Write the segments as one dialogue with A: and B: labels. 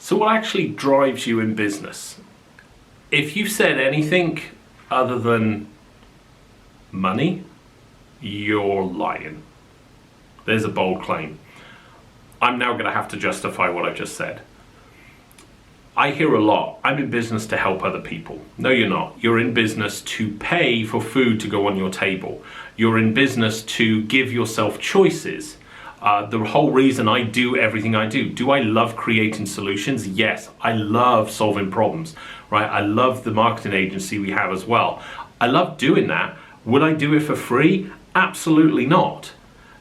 A: So what actually drives you in business? If you said anything other than money, you're lying. There's a bold claim. I'm now going to have to justify what I've just said. I hear a lot, I'm in business to help other people. No, you're not. You're in business to pay for food to go on your table. You're in business to give yourself choices. The whole reason I do everything I do. Do I love creating solutions? Yes, I love solving problems, right? I love the marketing agency we have as well. I love doing that. Would I do it for free? Absolutely not.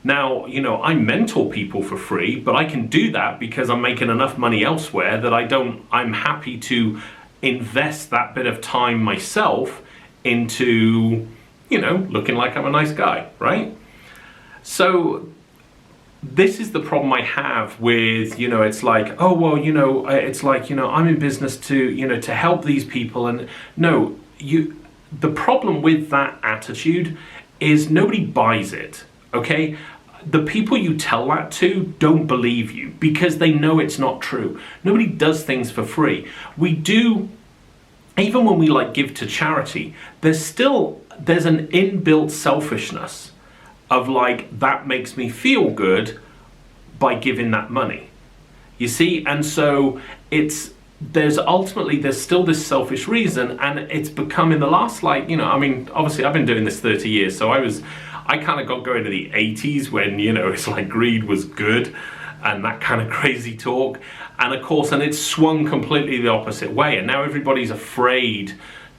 A: Now, I mentor people for free, but I can do that because I'm making enough money elsewhere that I'm happy to invest that bit of time myself into, looking like I'm a nice guy, right? So this is the problem I have with, it's like, oh, well, it's like, I'm in business to, to help these people. And no, the problem with that attitude is nobody buys it, okay? The people you tell that to don't believe you because they know it's not true. Nobody does things for free. We do, even when we give to charity, there's an inbuilt selfishness of that makes me feel good by giving that money. You see, and so there's still this selfish reason, and it's become in the last obviously I've been doing this 30 years, so I kind of got going to the 80s when, it's like greed was good and that kind of crazy talk. And of course, it's swung completely the opposite way. And now everybody's afraid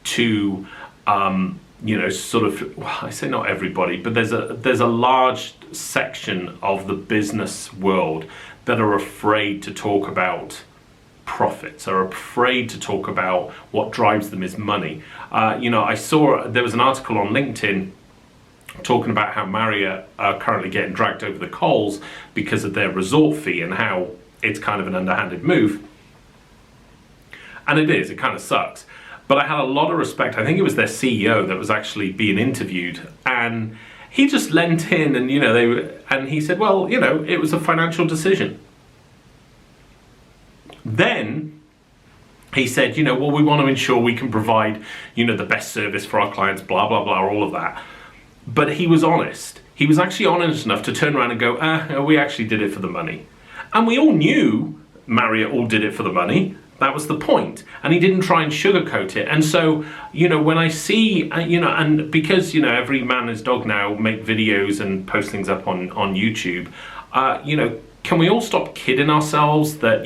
A: to, well, I say not everybody, but there's a large section of the business world that are afraid to talk about profits, are afraid to talk about what drives them is money. I saw there was an article on LinkedIn talking about how Marriott are currently getting dragged over the coals because of their resort fee and how it's kind of an underhanded move. And it kind of sucks. But I had a lot of respect. I think it was their CEO that was actually being interviewed, and he just leant in and, and he said, well, it was a financial decision. Then he said, well, we want to ensure we can provide, the best service for our clients, blah, blah, blah, all of that. But he was honest. He was actually honest enough to turn around and go, we actually did it for the money. And we all knew Marriott all did it for the money. That was the point. And he didn't try and sugarcoat it. And so, when I see, and because, every man and his dog now make videos and post things up on YouTube, can we all stop kidding ourselves that,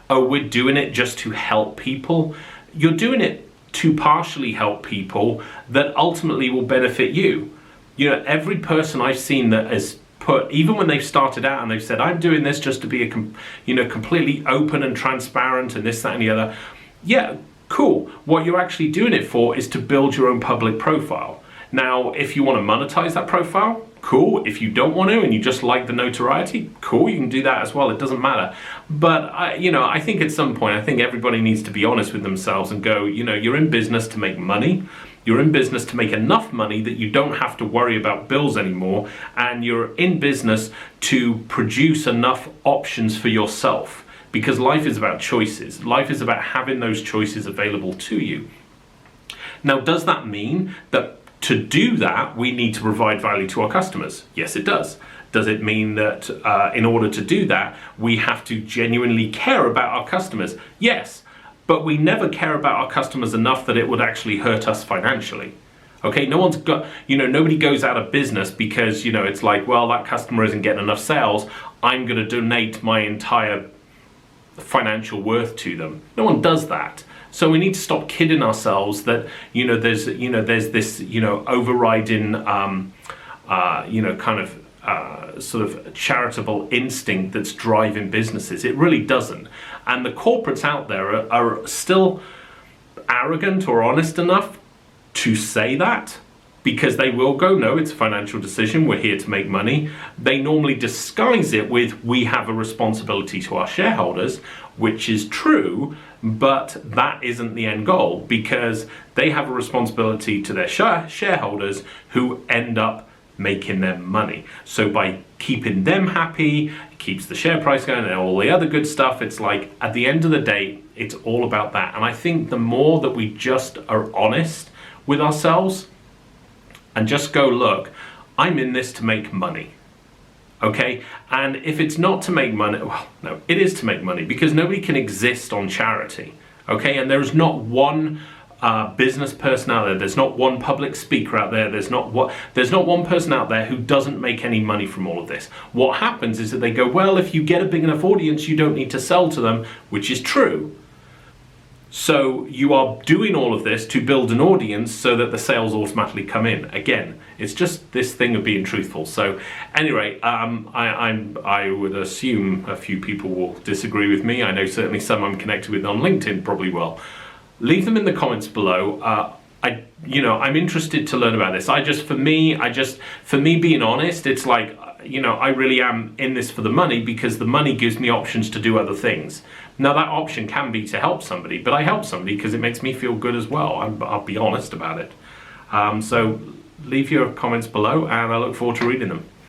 A: we're doing it just to help people? You're doing it to partially help people that ultimately will benefit you. Every person I've seen that has put, even when they've started out and they've said, I'm doing this just to be completely open and transparent and this, that, and the other. Yeah, cool. What you're actually doing it for is to build your own public profile. Now, if you want to monetize that profile, cool. If you don't want to and you just like the notoriety, cool, you can do that as well. It doesn't matter. But, I think at some point, I think everybody needs to be honest with themselves and go, you're in business to make money. You're in business to make enough money that you don't have to worry about bills anymore. And you're in business to produce enough options for yourself. Because life is about choices. Life is about having those choices available to you. Now, does that mean that to do that, we need to provide value to our customers? Yes, it does. Does it mean that in order to do that, we have to genuinely care about our customers? Yes, but we never care about our customers enough that it would actually hurt us financially. Okay, no one's got, nobody goes out of business because, it's like, well, that customer isn't getting enough sales. I'm going to donate my entire financial worth to them. No one does that. So we need to stop kidding ourselves that, there's this, overriding, sort of charitable instinct that's driving businesses. It really doesn't. And the corporates out there are still arrogant or honest enough to say that, because they will go, no, it's a financial decision, we're here to make money. They normally disguise it with, we have a responsibility to our shareholders, which is true, but that isn't the end goal, because they have a responsibility to their shareholders who end up making them money. So by keeping them happy, it keeps the share price going and all the other good stuff. It's like, at the end of the day, it's all about that. And I think the more that we just are honest with ourselves and just go, look, I'm in this to make money. Okay, and if it's not to make money, well, no, it is to make money, because nobody can exist on charity. Okay, and there's not one business person out there, there's not one public speaker out there, there's not one person out there who doesn't make any money from all of this. What happens is that they go, well, if you get a big enough audience, you don't need to sell to them, which is true. So you are doing all of this to build an audience so that the sales automatically come in. Again, it's just this thing of being truthful. So anyway, I would assume a few people will disagree with me. I know certainly some I'm connected with on LinkedIn probably will. Leave them in the comments below. I'm interested to learn about this. For me being honest, it's like, I really am in this for the money, because the money gives me options to do other things. Now that option can be to help somebody, but I help somebody because it makes me feel good as well. I'll be honest about it. So leave your comments below and I look forward to reading them.